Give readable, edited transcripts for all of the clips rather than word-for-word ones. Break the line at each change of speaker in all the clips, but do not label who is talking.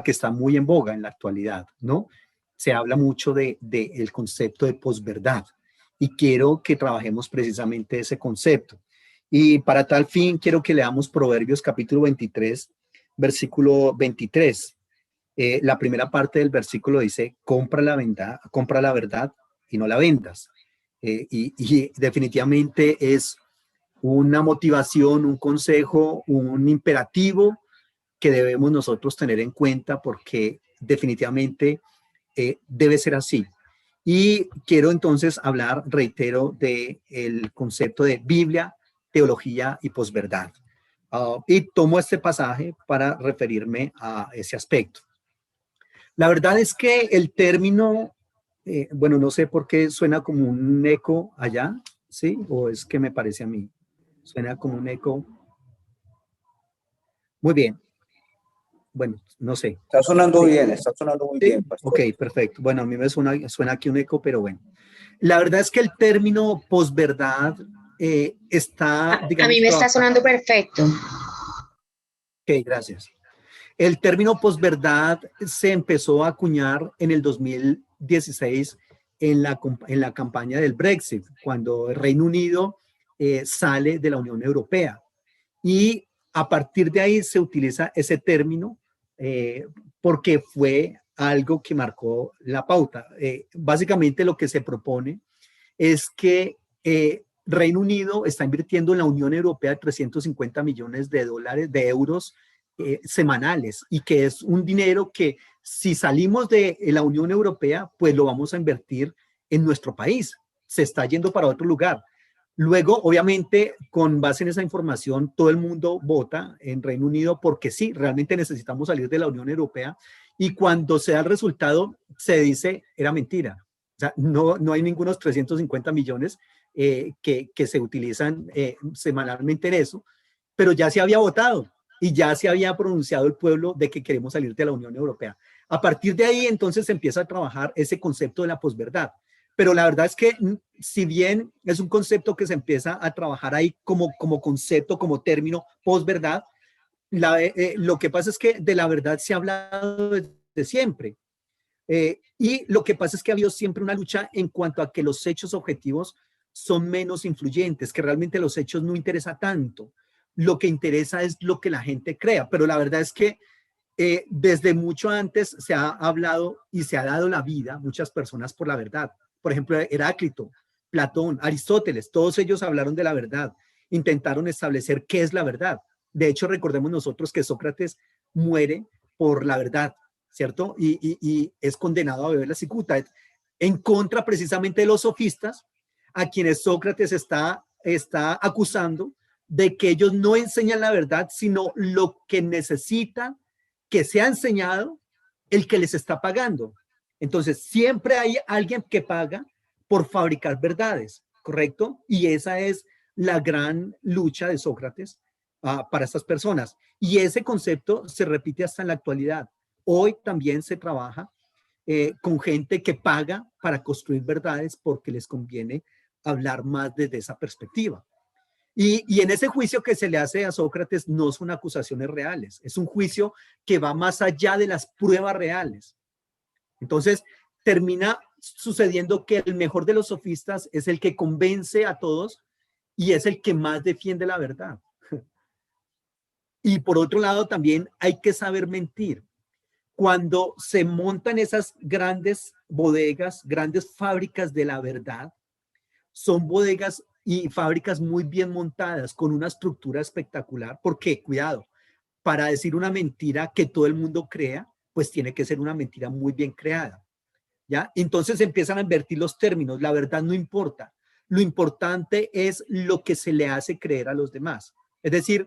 que está muy en boga en la actualidad, ¿no? Se habla mucho el concepto de posverdad y quiero que trabajemos precisamente ese concepto. Y para tal fin quiero que leamos Proverbios capítulo 23, versículo 23. La primera parte del versículo dice, compra la verdad y no la vendas. Y definitivamente es una motivación, un consejo, un imperativo que debemos nosotros tener en cuenta porque definitivamente debe ser así. Y quiero entonces hablar, reitero, del concepto de Biblia, teología y posverdad. Y tomo este pasaje para referirme a ese aspecto. La verdad es que el término, bueno, no sé por qué suena como un eco allá, ¿sí? O es que me parece a mí. Suena como un eco. Muy bien. Bueno, no sé.
Está sonando
Sí.
bien, está sonando muy
Sí.
bien, pastor.
Ok, perfecto. Bueno, a mí me suena aquí un eco, pero bueno. La verdad es que el término posverdad está,
A
digamos,
mí me está sonando perfecto.
Ok, gracias. El término posverdad se empezó a acuñar en el 2016 en la campaña del Brexit, cuando el Reino Unido sale de la Unión Europea. Y a partir de ahí se utiliza ese término porque fue algo que marcó la pauta. Básicamente lo que se propone es que Reino Unido está invirtiendo en la Unión Europea 350 millones de dólares, de euros semanales, y que es un dinero que si salimos de la Unión Europea, pues lo vamos a invertir en nuestro país. Se está yendo para otro lugar. Luego, obviamente, con base en esa información, todo el mundo vota en Reino Unido porque sí, realmente necesitamos salir de la Unión Europea, y cuando se da el resultado, se dice, era mentira. O sea, no hay ningunos 350 millones que se utilizan semanalmente en eso, pero ya se había votado y ya se había pronunciado el pueblo de que queremos salir de la Unión Europea. A partir de ahí, entonces, se empieza a trabajar ese concepto de la posverdad. Pero la verdad es que, si bien es un concepto que se empieza a trabajar ahí como concepto, como término posverdad, lo que pasa es que de la verdad se ha hablado desde siempre. Y lo que pasa es que ha habido siempre una lucha en cuanto a que los hechos objetivos son menos influyentes, que realmente los hechos no interesa tanto. Lo que interesa es lo que la gente crea, pero la verdad es que desde mucho antes se ha hablado y se ha dado la vida muchas personas por la verdad. Por ejemplo, Heráclito, Platón, Aristóteles, todos ellos hablaron de la verdad, intentaron establecer qué es la verdad. De hecho, recordemos nosotros que Sócrates muere por la verdad, ¿cierto? Y es condenado a beber la cicuta, en contra precisamente de los sofistas, a quienes Sócrates está acusando de que ellos no enseñan la verdad, sino lo que necesitan que sea enseñado el que les está pagando. Entonces, siempre hay alguien que paga por fabricar verdades, ¿correcto? Y esa es la gran lucha de Sócrates para estas personas. Y ese concepto se repite hasta en la actualidad. Hoy también se trabaja con gente que paga para construir verdades porque les conviene hablar más desde esa perspectiva. Y en ese juicio que se le hace a Sócrates no son acusaciones reales, es un juicio que va más allá de las pruebas reales. Entonces, termina sucediendo que el mejor de los sofistas es el que convence a todos y es el que más defiende la verdad. Y por otro lado, también hay que saber mentir. Cuando se montan esas grandes bodegas, grandes fábricas de la verdad, son bodegas y fábricas muy bien montadas, con una estructura espectacular, porque, cuidado, para decir una mentira que todo el mundo crea, pues tiene que ser una mentira muy bien creada, ¿ya? Entonces empiezan a invertir los términos, la verdad no importa, lo importante es lo que se le hace creer a los demás, es decir,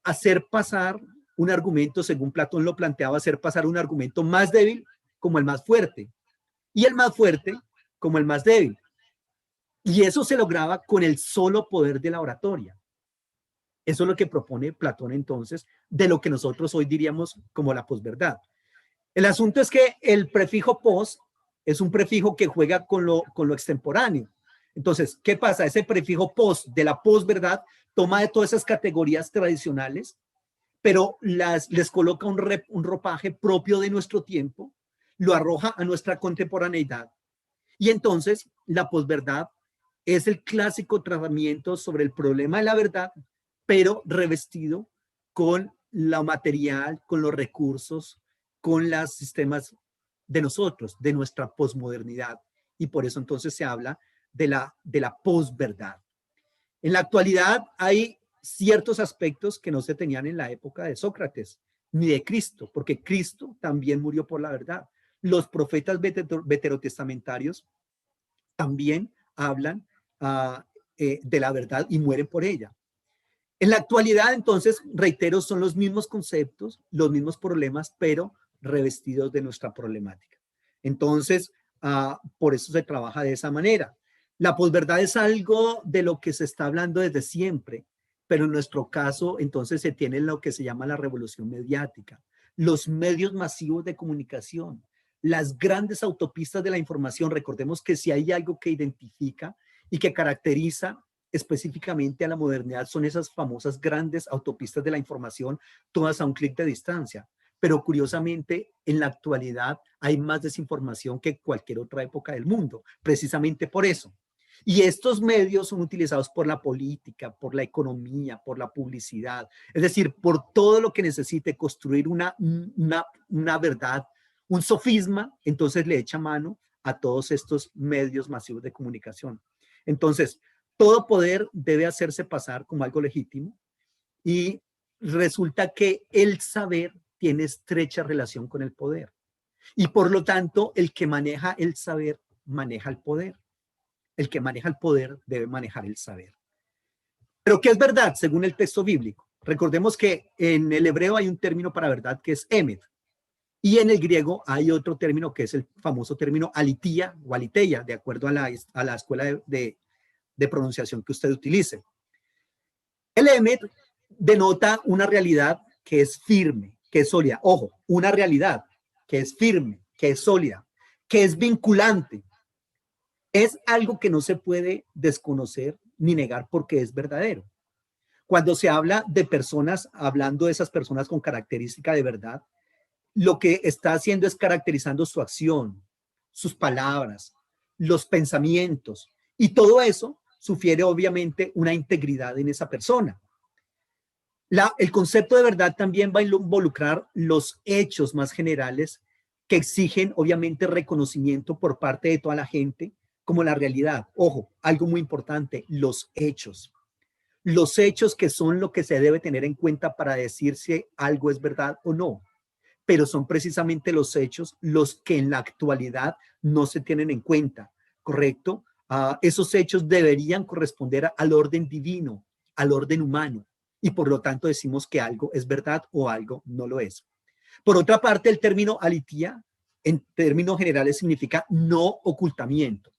hacer pasar un argumento, según Platón lo planteaba, hacer pasar un argumento más débil como el más fuerte, y el más fuerte como el más débil. Y eso se lograba con el solo poder de la oratoria. Eso es lo que propone Platón entonces, de lo que nosotros hoy diríamos como la posverdad. El asunto es que el prefijo pos es un prefijo que juega con lo extemporáneo. Entonces, ¿qué pasa? Ese prefijo pos de la posverdad toma de todas esas categorías tradicionales, pero les coloca un ropaje propio de nuestro tiempo, lo arroja a nuestra contemporaneidad. Y entonces la posverdad es el clásico tratamiento sobre el problema de la verdad, pero revestido con lo material, con los recursos, con los sistemas de nosotros, de nuestra posmodernidad. Y por eso entonces se habla de la posverdad. En la actualidad hay ciertos aspectos que no se tenían en la época de Sócrates ni de Cristo, porque Cristo también murió por la verdad. Los profetas veterotestamentarios también hablan de la verdad y mueren por ella. En la actualidad, entonces, reitero, son los mismos conceptos, los mismos problemas, pero revestidos de nuestra problemática. Entonces, por eso se trabaja de esa manera. La posverdad es algo de lo que se está hablando desde siempre, pero en nuestro caso, entonces, se tiene lo que se llama la revolución mediática, los medios masivos de comunicación, las grandes autopistas de la información. Recordemos que si hay algo que identifica y que caracteriza específicamente a la modernidad, son esas famosas grandes autopistas de la información, todas a un clic de distancia. Pero curiosamente, en la actualidad hay más desinformación que cualquier otra época del mundo, precisamente por eso. Y estos medios son utilizados por la política, por la economía, por la publicidad, es decir, por todo lo que necesite construir una verdad, un sofisma, entonces le echa mano a todos estos medios masivos de comunicación. Entonces, todo poder debe hacerse pasar como algo legítimo y resulta que el saber tiene estrecha relación con el poder. Y por lo tanto, el que maneja el saber maneja el poder. El que maneja el poder debe manejar el saber. Pero ¿qué es verdad según el texto bíblico? Recordemos que en el hebreo hay un término para verdad que es emet. Y en el griego hay otro término que es el famoso término alitía o aliteia, de acuerdo a la escuela de pronunciación que usted utilice. El emet denota una realidad que es firme, que es sólida. Ojo, una realidad que es firme, que es sólida, que es vinculante. Es algo que no se puede desconocer ni negar porque es verdadero. Cuando se habla de personas, hablando de esas personas con característica de verdad, lo que está haciendo es caracterizando su acción, sus palabras, los pensamientos, y todo eso sugiere obviamente una integridad en esa persona. El concepto de verdad también va a involucrar los hechos más generales que exigen obviamente reconocimiento por parte de toda la gente, como la realidad. Ojo, algo muy importante, los hechos. Los hechos que son lo que se debe tener en cuenta para decir si algo es verdad o no. Pero son precisamente los hechos los que en la actualidad no se tienen en cuenta, ¿correcto? Esos hechos deberían corresponder al orden divino, al orden humano, y por lo tanto decimos que algo es verdad o algo no lo es. Por otra parte, el término alitía, en términos generales, significa no ocultamiento.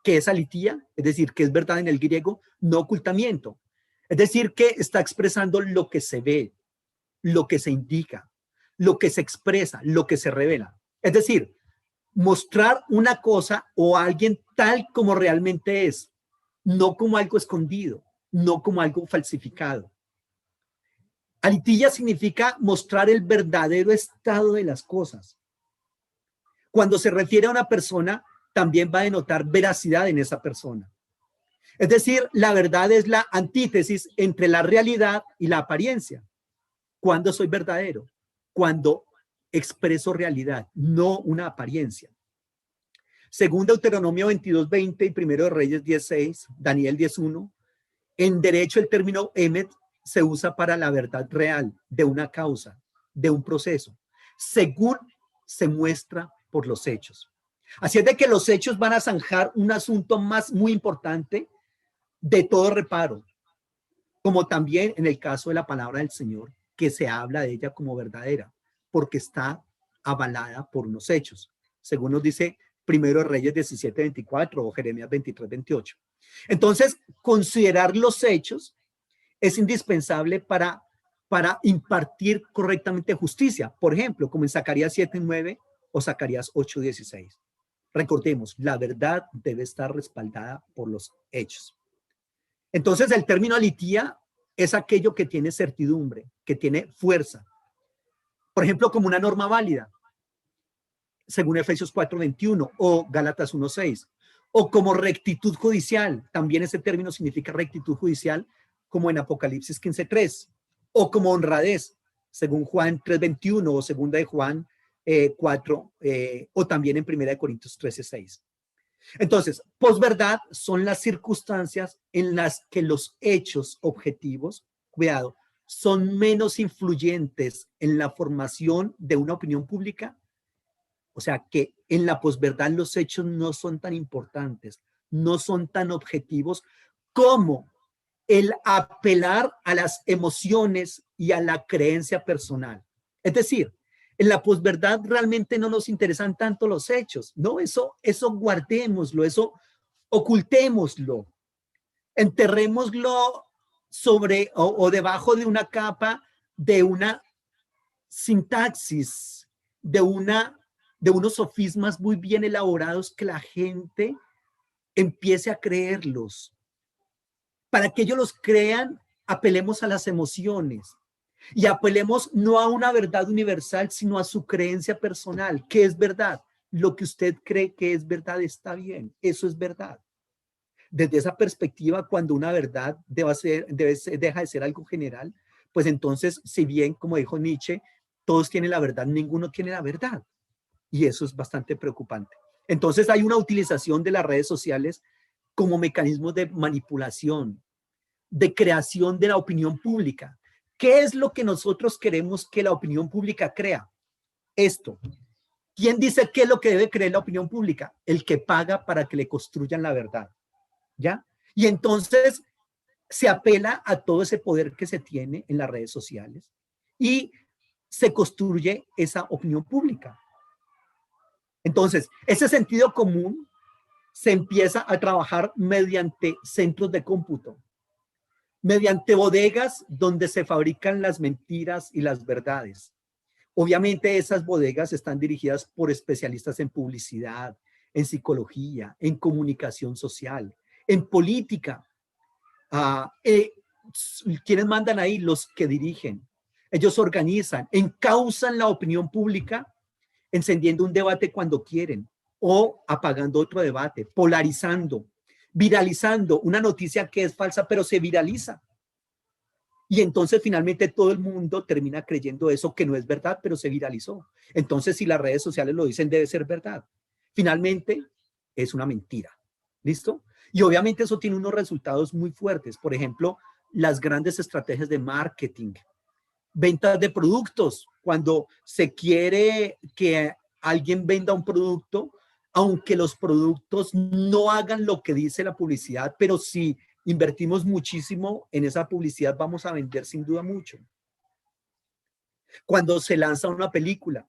¿Qué es alitía? Es decir, que es verdad en el griego, no ocultamiento. Es decir, que está expresando lo que se ve, lo que se indica, lo que se expresa, lo que se revela. Es decir, mostrar una cosa o a alguien tal como realmente es, no como algo escondido, no como algo falsificado. Alitilla significa mostrar el verdadero estado de las cosas. Cuando se refiere a una persona, también va a denotar veracidad en esa persona. Es decir, la verdad es la antítesis entre la realidad y la apariencia. ¿Cuándo soy verdadero? Cuando expreso realidad, no una apariencia. Según Deuteronomio 22:20 y Primero de Reyes 10:6, Daniel 10:1, en derecho el término emet se usa para la verdad real de una causa, de un proceso, según se muestra por los hechos. Así es de que los hechos van a zanjar un asunto más muy importante de todo reparo, como también en el caso de la palabra del Señor, que se habla de ella como verdadera, porque está avalada por unos hechos, según nos dice Primero Reyes 17:24 o Jeremías 23:28. Entonces, considerar los hechos es indispensable para impartir correctamente justicia. Por ejemplo, como en Zacarías 7:9 o Zacarías 8:16. Recordemos, la verdad debe estar respaldada por los hechos. Entonces, el término alitía es aquello que tiene certidumbre, que tiene fuerza. Por ejemplo, como una norma válida, según Efesios 4:21 o Gálatas 1:6, o como rectitud judicial, también ese término significa rectitud judicial, como en Apocalipsis 15:3, o como honradez, según Juan 3:21 o segunda de Juan 4, o también en primera de Corintios 13:6. Entonces, posverdad son las circunstancias en las que los hechos objetivos, cuidado, son menos influyentes en la formación de una opinión pública. O sea, que en la posverdad los hechos no son tan importantes, no son tan objetivos como el apelar a las emociones y a la creencia personal. Es decir, en la posverdad realmente no nos interesan tanto los hechos, ¿no? Eso guardémoslo, eso ocultémoslo, enterrémoslo sobre o debajo de una capa de una sintaxis, de unos sofismas muy bien elaborados que la gente empiece a creerlos. Para que ellos los crean, apelemos a las emociones y apelemos no a una verdad universal, sino a su creencia personal. ¿Qué es verdad? Lo que usted cree que es verdad está bien, eso es verdad. Desde esa perspectiva, cuando una verdad deja de ser algo general, pues entonces, si bien, como dijo Nietzsche, todos tienen la verdad, ninguno tiene la verdad. Y eso es bastante preocupante. Entonces hay una utilización de las redes sociales como mecanismos de manipulación, de creación de la opinión pública. ¿Qué es lo que nosotros queremos que la opinión pública crea? Esto. ¿Quién dice qué es lo que debe creer la opinión pública? El que paga para que le construyan la verdad. ¿Ya? Y entonces se apela a todo ese poder que se tiene en las redes sociales y se construye esa opinión pública. Entonces, ese sentido común se empieza a trabajar mediante centros de cómputo, mediante bodegas donde se fabrican las mentiras y las verdades. Obviamente esas bodegas están dirigidas por especialistas en publicidad, en psicología, en comunicación social, en política. ¿Quiénes mandan ahí? Los que dirigen. Ellos organizan, encausan la opinión pública, encendiendo un debate cuando quieren o apagando otro debate, polarizando, viralizando una noticia que es falsa, pero se viraliza. Y entonces finalmente todo el mundo termina creyendo eso que no es verdad, pero se viralizó. Entonces, si las redes sociales lo dicen, debe ser verdad. Finalmente, es una mentira. ¿Listo? Y obviamente eso tiene unos resultados muy fuertes. Por ejemplo, las grandes estrategias de marketing, ventas de productos. Cuando se quiere que alguien venda un producto, aunque los productos no hagan lo que dice la publicidad, pero si invertimos muchísimo en esa publicidad, vamos a vender sin duda mucho. Cuando se lanza una película,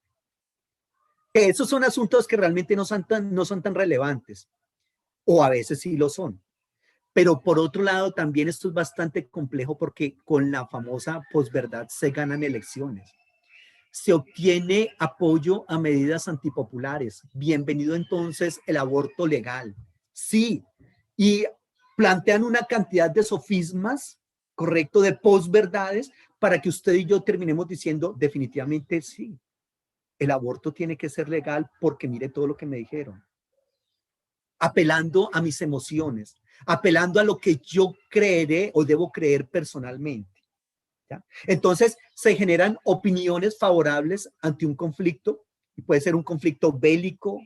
esos son asuntos que realmente no son tan relevantes, o a veces sí lo son. Pero por otro lado, también esto es bastante complejo porque con la famosa posverdad se ganan elecciones. Se obtiene apoyo a medidas antipopulares. Bienvenido entonces el aborto legal. Sí, y plantean una cantidad de sofismas, correcto, de posverdades, para que usted y yo terminemos diciendo definitivamente sí, el aborto tiene que ser legal porque mire todo lo que me dijeron. Apelando a mis emociones, apelando a lo que yo creeré o debo creer personalmente. ¿Ya? Entonces se generan opiniones favorables ante un conflicto, y puede ser un conflicto bélico,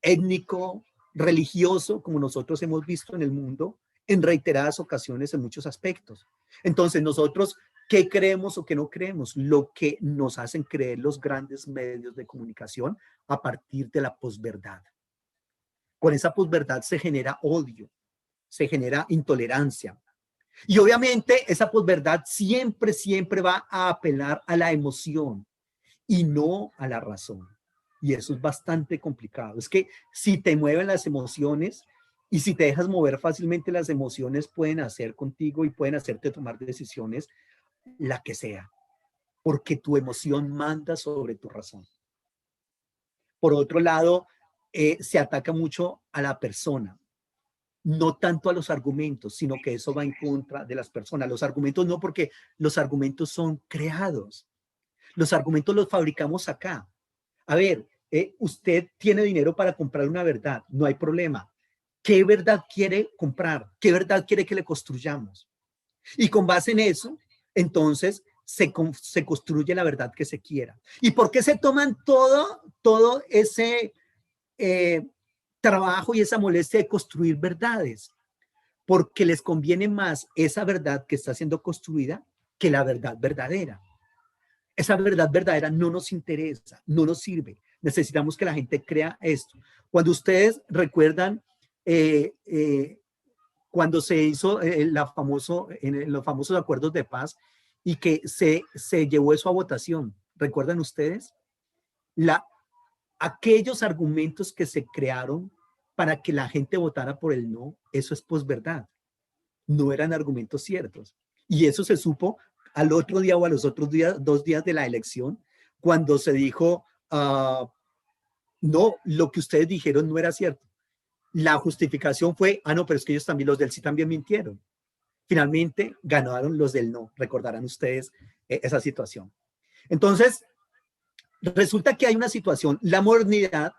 étnico, religioso, como nosotros hemos visto en el mundo en reiteradas ocasiones en muchos aspectos. Entonces nosotros, ¿qué creemos o qué no creemos? Lo que nos hacen creer los grandes medios de comunicación a partir de la posverdad. Con esa posverdad se genera odio, se genera intolerancia. Y obviamente esa posverdad siempre va a apelar a la emoción y no a la razón. Y eso es bastante complicado. Es que si te mueven las emociones y si te dejas mover fácilmente, las emociones pueden hacer contigo y pueden hacerte tomar decisiones, la que sea, porque tu emoción manda sobre tu razón. Por otro lado, se ataca mucho a la persona. no tanto a los argumentos, sino que eso va en contra de las personas. Los argumentos no, porque los argumentos son creados. Los argumentos los fabricamos acá. A ver, usted tiene dinero para comprar una verdad, no hay problema. ¿Qué verdad quiere comprar? ¿Qué verdad quiere que le construyamos? Y con base en eso, entonces se construye la verdad que se quiera. ¿Y por qué se toman todo ese trabajo y esa molestia de construir verdades? Porque les conviene más esa verdad que está siendo construida que la verdad verdadera. Esa verdad verdadera no nos interesa, no nos sirve. Necesitamos que la gente crea esto. Cuando ustedes recuerdan cuando se hizo en los famosos acuerdos de paz y que se llevó eso a votación, ¿recuerdan ustedes? Aquellos argumentos que se crearon para que la gente votara por el no, eso es posverdad. No eran argumentos ciertos. Y eso se supo al otro día o a los otros días, 2 días de la elección, cuando se dijo, no, lo que ustedes dijeron no era cierto. La justificación fue, no, pero es que ellos también, los del sí también mintieron. Finalmente ganaron los del no, recordarán ustedes esa situación. Entonces, resulta que hay una situación, la modernidad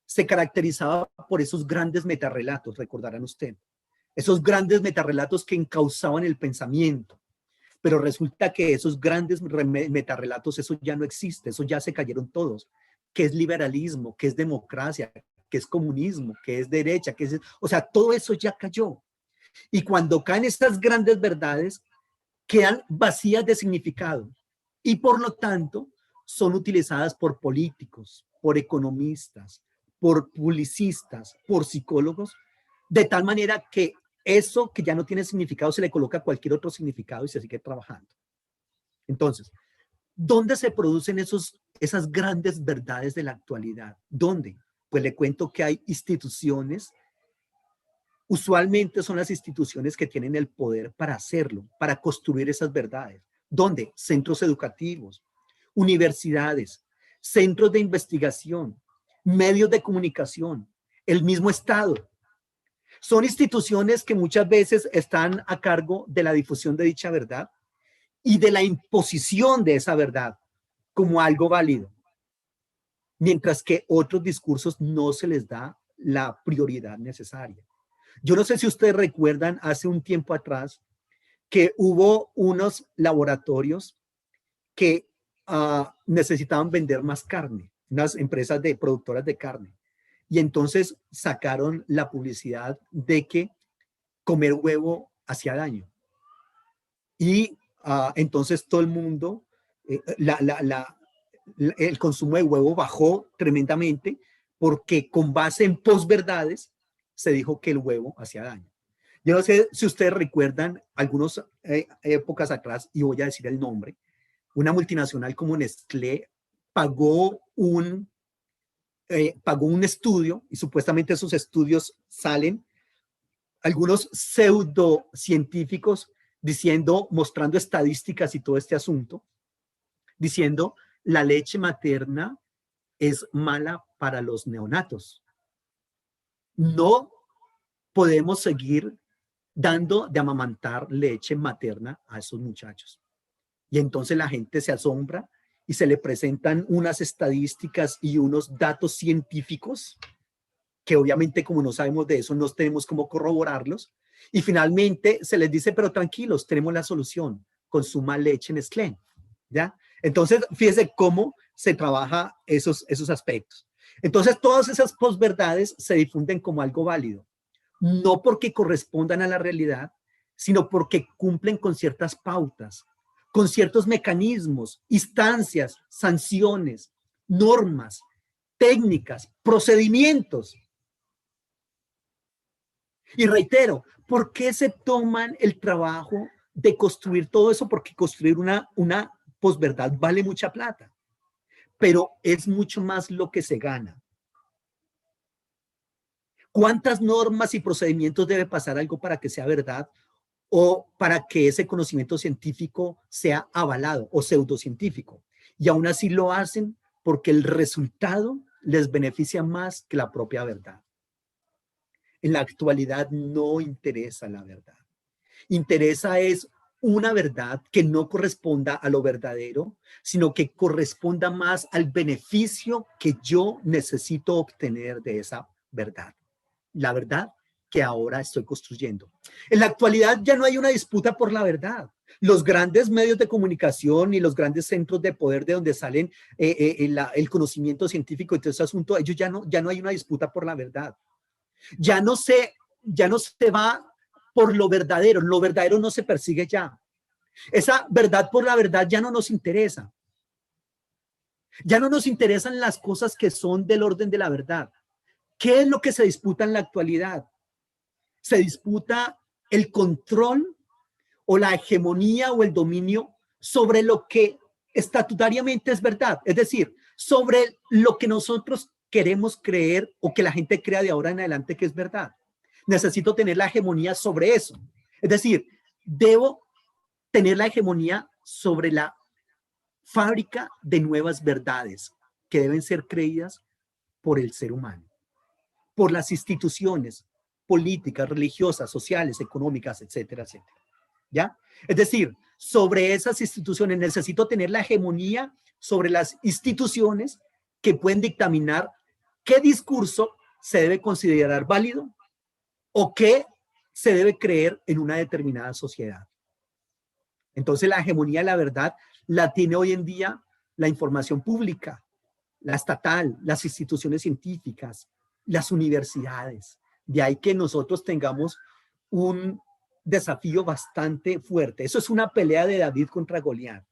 se caracterizaba por esos grandes metarrelatos, recordarán ustedes, esos grandes metarrelatos que encauzaban el pensamiento. Pero resulta que esos grandes metarrelatos, eso ya no existe, eso ya se cayeron todos. ¿Qué es liberalismo? ¿Qué es democracia? ¿Qué es comunismo? ¿Qué es derecha? ¿Qué es? O sea, todo eso ya cayó. Y cuando caen estas grandes verdades, quedan vacías de significado. Y por lo tanto, son utilizadas por políticos, por economistas, por publicistas, por psicólogos, de tal manera que eso que ya no tiene significado se le coloca cualquier otro significado y se sigue trabajando. Entonces, ¿dónde se producen esas grandes verdades de la actualidad? ¿Dónde? Pues le cuento que hay instituciones, usualmente son las instituciones que tienen el poder para hacerlo, para construir esas verdades. ¿Dónde? Centros educativos, universidades, centros de investigación, medios de comunicación, el mismo Estado. Son instituciones que muchas veces están a cargo de la difusión de dicha verdad y de la imposición de esa verdad como algo válido, mientras que otros discursos no se les da la prioridad necesaria. Yo no sé si ustedes recuerdan hace un tiempo atrás que hubo unos laboratorios que necesitaban vender más carne, unas empresas de productoras de carne. Y entonces sacaron la publicidad de que comer huevo hacía daño. Y entonces todo el mundo, el consumo de huevo bajó tremendamente porque con base en posverdades se dijo que el huevo hacía daño. Yo no sé si ustedes recuerdan algunas épocas atrás, y voy a decir el nombre, una multinacional como Nestlé pagó un estudio y supuestamente esos estudios salen algunos pseudocientíficos diciendo, mostrando estadísticas y todo este asunto, diciendo la leche materna es mala para los neonatos. No podemos seguir dando de amamantar leche materna a esos muchachos. Y entonces la gente se asombra y se le presentan unas estadísticas y unos datos científicos que obviamente como no sabemos de eso, no tenemos cómo corroborarlos. Y finalmente se les dice, pero tranquilos, tenemos la solución, consuma leche Nestlé, ¿ya? Entonces, fíjese cómo se trabaja esos aspectos. Entonces, todas esas posverdades se difunden como algo válido, no porque correspondan a la realidad, sino porque cumplen con ciertas pautas, con ciertos mecanismos, instancias, sanciones, normas, técnicas, procedimientos. Y reitero, ¿por qué se toman el trabajo de construir todo eso? Porque construir una posverdad vale mucha plata, pero es mucho más lo que se gana. ¿Cuántas normas y procedimientos debe pasar algo para que sea verdad o para que ese conocimiento científico sea avalado o pseudocientífico? Y aún así lo hacen porque el resultado les beneficia más que la propia verdad. En la actualidad no interesa la verdad. Interesa es una verdad que no corresponda a lo verdadero, sino que corresponda más al beneficio que yo necesito obtener de esa verdad. La verdad que ahora estoy construyendo. En la actualidad ya no hay una disputa por la verdad. Los grandes medios de comunicación y los grandes centros de poder de donde salen el conocimiento científico y todo ese asunto, ellos ya no hay una disputa por la verdad. Ya no ya no se va por lo verdadero no se persigue ya. Esa verdad por la verdad ya no nos interesa. Ya no nos interesan las cosas que son del orden de la verdad. ¿Qué es lo que se disputa en la actualidad? Se disputa el control o la hegemonía o el dominio sobre lo que estatutariamente es verdad, es decir, sobre lo que nosotros queremos creer o que la gente crea de ahora en adelante que es verdad. Necesito tener la hegemonía sobre eso. Es decir, debo tener la hegemonía sobre la fábrica de nuevas verdades que deben ser creídas por el ser humano, por las instituciones políticas, religiosas, sociales, económicas, etcétera, etcétera. ¿Ya? Es decir, sobre esas instituciones necesito tener la hegemonía sobre las instituciones que pueden dictaminar qué discurso se debe considerar válido o qué se debe creer en una determinada sociedad. Entonces, la hegemonía de la verdad la tiene hoy en día la información pública, la estatal, las instituciones científicas, las universidades. De ahí que nosotros tengamos un desafío bastante fuerte. Eso es una pelea de David contra Goliat.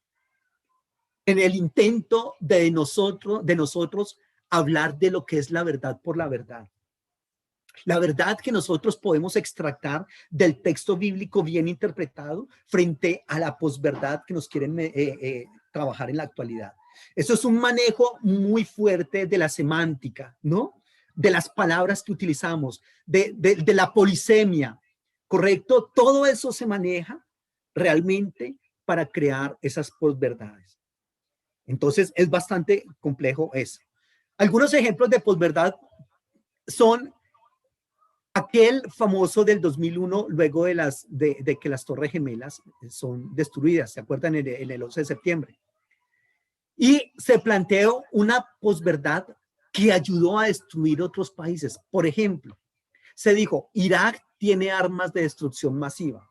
En el intento de nosotros hablar de lo que es la verdad por la verdad. La verdad que nosotros podemos extractar del texto bíblico bien interpretado frente a la posverdad que nos quieren trabajar en la actualidad. Eso es un manejo muy fuerte de la semántica, ¿no? De las palabras que utilizamos, de la polisemia, ¿correcto? Todo eso se maneja realmente para crear esas posverdades. Entonces, es bastante complejo eso. Algunos ejemplos de posverdad son aquel famoso del 2001, luego de que las Torres Gemelas son destruidas, ¿se acuerdan? En el 11 de septiembre. Y se planteó una posverdad que ayudó a destruir otros países. Por ejemplo, se dijo, Irak tiene armas de destrucción masiva.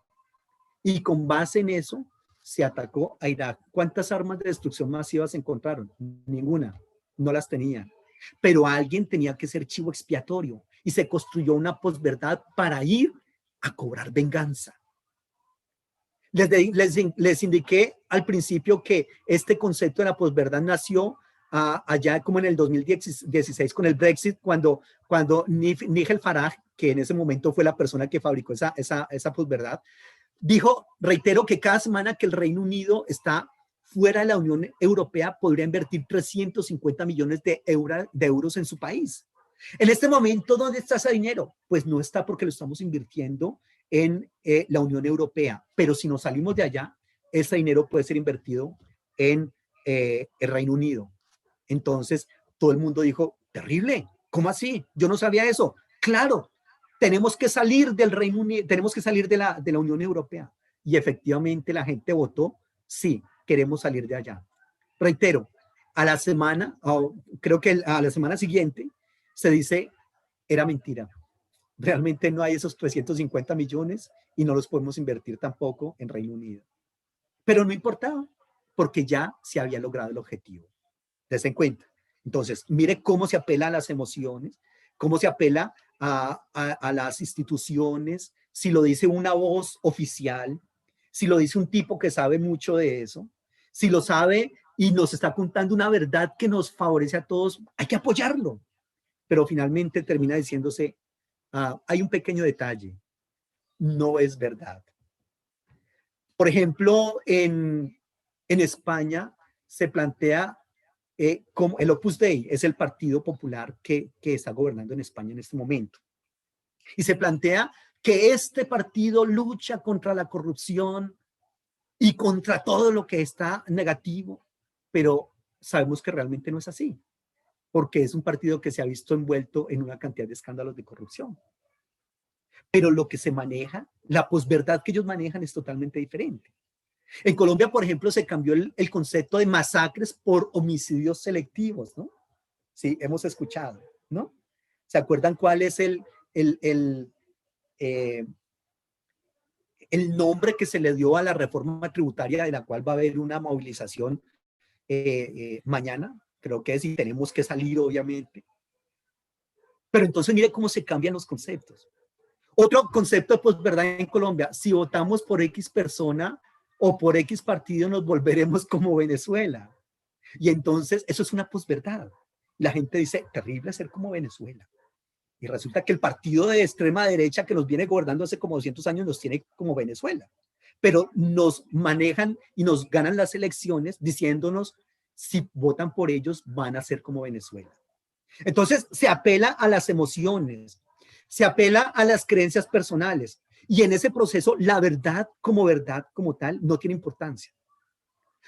Y con base en eso, se atacó a Irak. ¿Cuántas armas de destrucción masiva se encontraron? Ninguna. No las tenían. Pero alguien tenía que ser chivo expiatorio y se construyó una posverdad para ir a cobrar venganza. Les indiqué al principio que este concepto de la posverdad nació allá como en el 2016 con el Brexit, cuando Nigel Farage, que en ese momento fue la persona que fabricó esa posverdad, dijo, reitero, que cada semana que el Reino Unido está fuera de la Unión Europea podría invertir 350 millones de euros en su país. En este momento, ¿dónde está ese dinero? Pues no está porque lo estamos invirtiendo en la Unión Europea, pero si nos salimos de allá, ese dinero puede ser invertido en el Reino Unido. Entonces, todo el mundo dijo, terrible, ¿cómo así? Yo no sabía eso. Claro, tenemos que salir del Reino Unido, tenemos que salir de la Unión Europea. Y efectivamente la gente votó, sí, queremos salir de allá. Reitero, a la semana, creo que a la semana siguiente, se dice, era mentira. Realmente no hay esos 350 millones y no los podemos invertir tampoco en Reino Unido. Pero no importaba, porque ya se había logrado el objetivo. Dese en cuenta. Entonces, mire cómo se apela a las emociones, cómo se apela a las instituciones, si lo dice una voz oficial, si lo dice un tipo que sabe mucho de eso, si lo sabe y nos está contando una verdad que nos favorece a todos, hay que apoyarlo. Pero finalmente termina diciéndose, hay un pequeño detalle, no es verdad. Por ejemplo, en España se plantea como el Opus Dei es el partido popular que está gobernando en España en este momento. Y se plantea que este partido lucha contra la corrupción y contra todo lo que está negativo, pero sabemos que realmente no es así, porque es un partido que se ha visto envuelto en una cantidad de escándalos de corrupción. pero lo que se maneja, la posverdad que ellos manejan es totalmente diferente. En Colombia, por ejemplo, se cambió el concepto de masacres por homicidios selectivos, ¿no? Sí, hemos escuchado, ¿no? ¿Se acuerdan cuál es eh, el nombre que se le dio a la reforma tributaria de la cual va a haber una movilización mañana? Creo que sí, tenemos que salir, obviamente. Pero entonces mire cómo se cambian los conceptos. Otro concepto de posverdad en Colombia: si votamos por X persona o por X partido, nos volveremos como Venezuela. Y entonces eso es una posverdad. La gente dice, terrible ser como Venezuela. Y resulta que el partido de extrema derecha que nos viene gobernando hace como 200 años nos tiene como Venezuela. Pero nos manejan y nos ganan las elecciones diciéndonos, si votan por ellos van a ser como Venezuela. Entonces se apela a las emociones, se apela a las creencias personales. Y en ese proceso la verdad como tal no tiene importancia.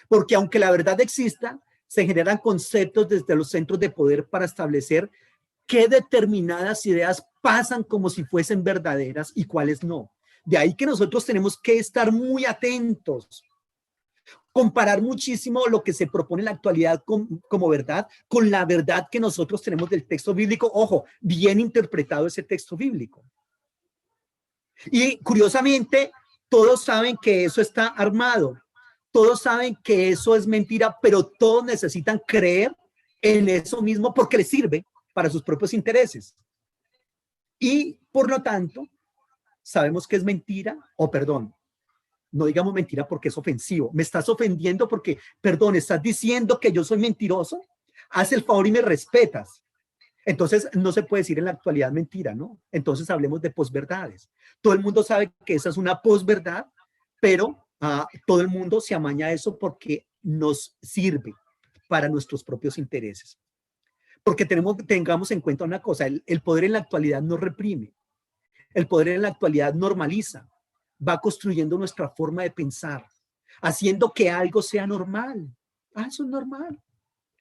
Porque aunque la verdad exista, se generan conceptos desde los centros de poder para establecer qué determinadas ideas pasan como si fuesen verdaderas y cuáles no. De ahí que nosotros tenemos que estar muy atentos, comparar muchísimo lo que se propone en la actualidad como verdad con la verdad que nosotros tenemos del texto bíblico. Ojo, bien interpretado ese texto bíblico. Y curiosamente, todos saben que eso está armado, todos saben que eso es mentira, pero todos necesitan creer en eso mismo porque les sirve para sus propios intereses. Y por lo tanto, sabemos que es mentira, o perdón, no digamos mentira porque es ofensivo. Me estás ofendiendo porque, perdón, estás diciendo que yo soy mentiroso. Haz el favor y me respetas. Entonces, no se puede decir en la actualidad mentira, ¿no? Entonces, hablemos de posverdades. Todo el mundo sabe que esa es una posverdad, pero todo el mundo se amaña a eso porque nos sirve para nuestros propios intereses. Porque tengamos en cuenta una cosa: el poder en la actualidad no reprime, el poder en la actualidad normaliza, va construyendo nuestra forma de pensar, haciendo que algo sea normal. Eso es normal.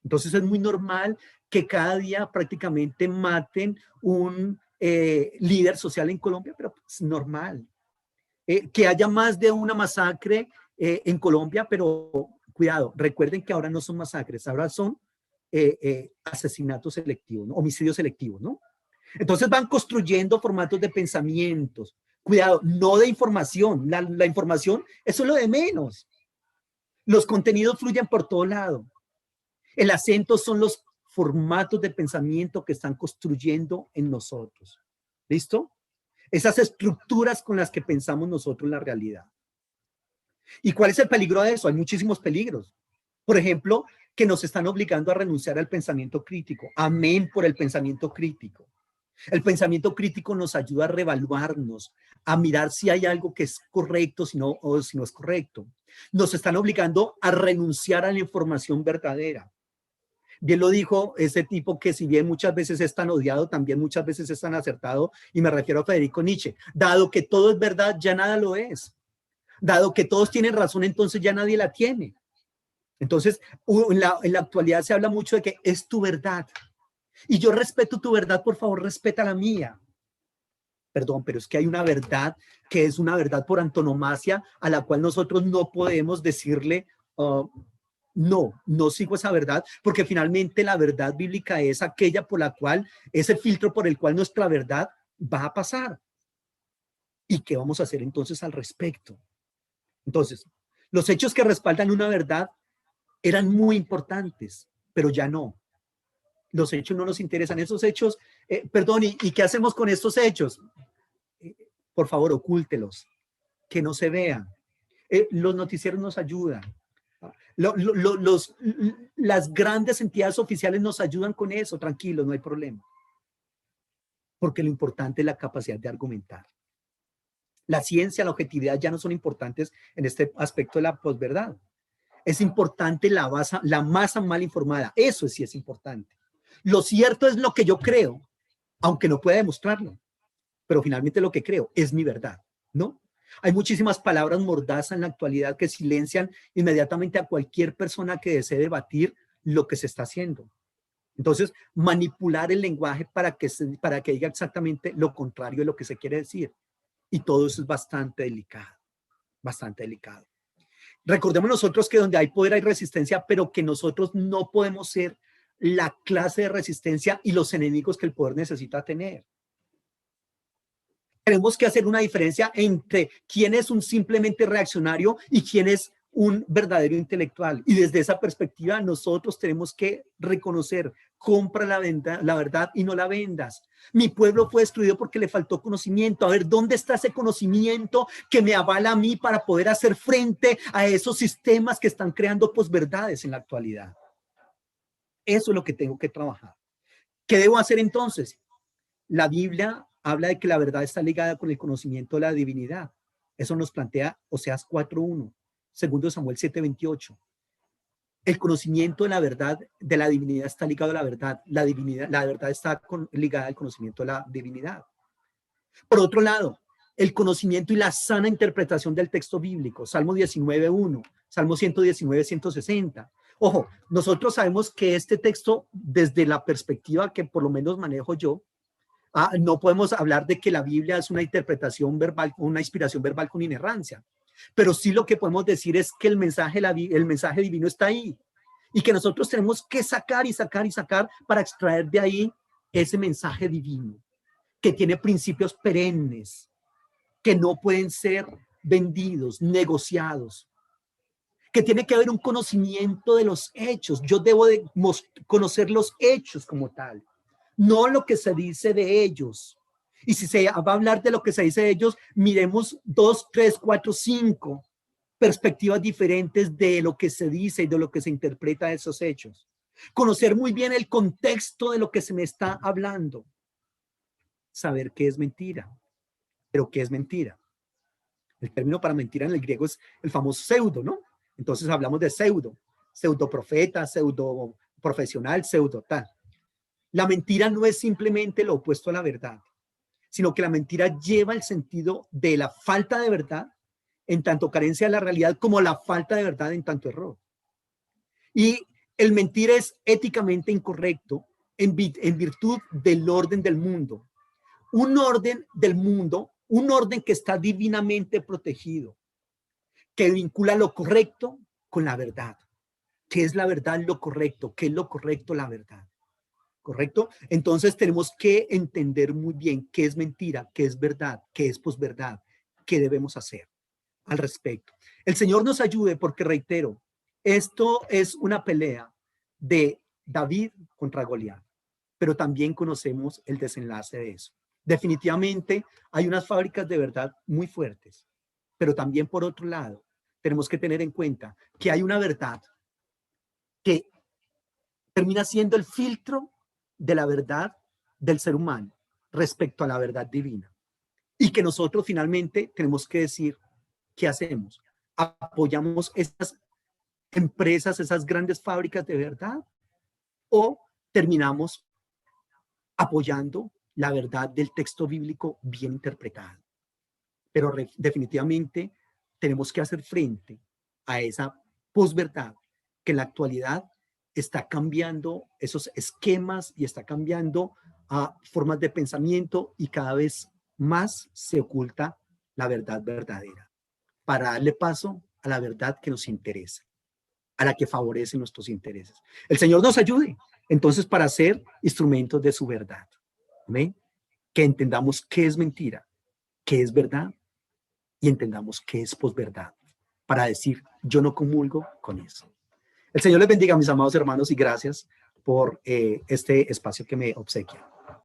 Entonces es muy normal que cada día prácticamente maten un líder social en Colombia, pero es normal. Que haya más de una masacre en Colombia, pero cuidado, recuerden que ahora no son masacres, ahora son asesinatos selectivos, ¿no? Homicidios selectivos, ¿no? Entonces van construyendo formatos de pensamientos. Cuidado, no de información. La información, eso es lo de menos. Los contenidos fluyen por todo lado. El acento son los formatos de pensamiento que están construyendo en nosotros. ¿Listo? Esas estructuras con las que pensamos nosotros la realidad. ¿Y cuál es el peligro de eso? Hay muchísimos peligros. Por ejemplo, que nos están obligando a renunciar al pensamiento crítico. Amén por el pensamiento crítico. El pensamiento crítico nos ayuda a reevaluarnos, a mirar si hay algo que es correcto o si no es correcto. Nos están obligando a renunciar a la información verdadera. Bien lo dijo ese tipo que, si bien muchas veces es tan odiado, también muchas veces es tan acertado, y me refiero a Federico Nietzsche. Dado que todo es verdad, ya nada lo es. Dado que todos tienen razón, entonces ya nadie la tiene. Entonces, en la actualidad se habla mucho de que es tu verdad. Y yo respeto tu verdad, por favor, respeta la mía. Perdón, pero es que hay una verdad que es una verdad por antonomasia, a la cual nosotros no podemos decirle, no sigo esa verdad, porque finalmente la verdad bíblica es aquella por la cual, ese filtro por el cual nuestra verdad va a pasar. ¿Y qué vamos a hacer entonces al respecto? Entonces, los hechos que respaldan una verdad eran muy importantes, pero ya no. Los hechos no nos interesan. Esos hechos, perdón, ¿y qué hacemos con estos hechos? Por favor, ocúltelos, que no se vean. Los noticieros nos ayudan. Las grandes entidades oficiales nos ayudan con eso, tranquilos, no hay problema. Porque lo importante es la capacidad de argumentar. La ciencia, la objetividad ya no son importantes en este aspecto de la posverdad. Es importante la masa mal informada. Eso sí es importante. Lo cierto es lo que yo creo, aunque no pueda demostrarlo. Pero finalmente lo que creo es mi verdad, ¿no? Hay muchísimas palabras mordazas en la actualidad que silencian inmediatamente a cualquier persona que desee debatir lo que se está haciendo. Entonces, manipular el lenguaje para que diga exactamente lo contrario de lo que se quiere decir. Y todo eso es bastante delicado, bastante delicado. Recordemos nosotros que donde hay poder hay resistencia, pero que nosotros no podemos ser la clase de resistencia y los enemigos que el poder necesita tener. Tenemos que hacer una diferencia entre quién es un simplemente reaccionario y quién es un verdadero intelectual. Y desde esa perspectiva nosotros tenemos que reconocer, compra la verdad y no la vendas. Mi pueblo fue destruido porque le faltó conocimiento. A ver, ¿dónde está ese conocimiento que me avala a mí para poder hacer frente a esos sistemas que están creando posverdades en la actualidad? Eso es lo que tengo que trabajar. ¿Qué debo hacer entonces? La Biblia habla de que la verdad está ligada con el conocimiento de la divinidad. Eso nos plantea Oseas 4:1, segundo Samuel 7:28. El conocimiento de la verdad, de la divinidad, está ligado a la verdad. La verdad está ligada al conocimiento de la divinidad. Por otro lado, el conocimiento y la sana interpretación del texto bíblico. Salmo 19:1, Salmo 119, 160. Ojo, nosotros sabemos que este texto, desde la perspectiva que por lo menos manejo yo, no podemos hablar de que la Biblia es una interpretación verbal, una inspiración verbal con inerrancia, pero sí lo que podemos decir es que el mensaje divino está ahí y que nosotros tenemos que sacar y sacar y sacar para extraer de ahí ese mensaje divino que tiene principios perennes, que no pueden ser vendidos, negociados, que tiene que haber un conocimiento de los hechos. Yo debo de conocer los hechos como tal, no lo que se dice de ellos. Y si se va a hablar de lo que se dice de ellos, miremos 2, 3, 4, 5 perspectivas diferentes de lo que se dice y de lo que se interpreta de esos hechos. Conocer muy bien el contexto de lo que se me está hablando. Saber qué es mentira. Pero ¿qué es mentira? El término para mentira en el griego es el famoso pseudo, ¿no? Entonces hablamos de pseudo profeta, pseudo profesional, pseudo tal. La mentira no es simplemente lo opuesto a la verdad, sino que la mentira lleva el sentido de la falta de verdad en tanto carencia de la realidad como la falta de verdad en tanto error. Y el mentir es éticamente incorrecto en virtud del orden del mundo. Un orden del mundo, un orden que está divinamente protegido, que vincula lo correcto con la verdad. ¿Qué es la verdad? Lo correcto. ¿Qué es lo correcto? La verdad. ¿Correcto? Entonces tenemos que entender muy bien qué es mentira, qué es verdad, qué es posverdad, qué debemos hacer al respecto. El Señor nos ayude porque, reitero, esto es una pelea de David contra Goliat, pero también conocemos el desenlace de eso. Definitivamente hay unas fábricas de verdad muy fuertes, pero también por otro lado tenemos que tener en cuenta que hay una verdad que termina siendo el filtro de la verdad del ser humano respecto a la verdad divina. Y que nosotros finalmente tenemos que decir, ¿qué hacemos? ¿Apoyamos esas empresas, esas grandes fábricas de verdad? ¿O terminamos apoyando la verdad del texto bíblico bien interpretado? Pero definitivamente tenemos que hacer frente a esa posverdad que en la actualidad está cambiando esos esquemas y está cambiando formas de pensamiento y cada vez más se oculta la verdad verdadera para darle paso a la verdad que nos interesa, a la que favorece nuestros intereses. El Señor nos ayude entonces para ser instrumentos de su verdad. ¿Amén? Que entendamos qué es mentira, qué es verdad y entendamos qué es posverdad para decir yo no comulgo con eso. El Señor les bendiga, mis amados hermanos, y gracias por este espacio que me obsequia.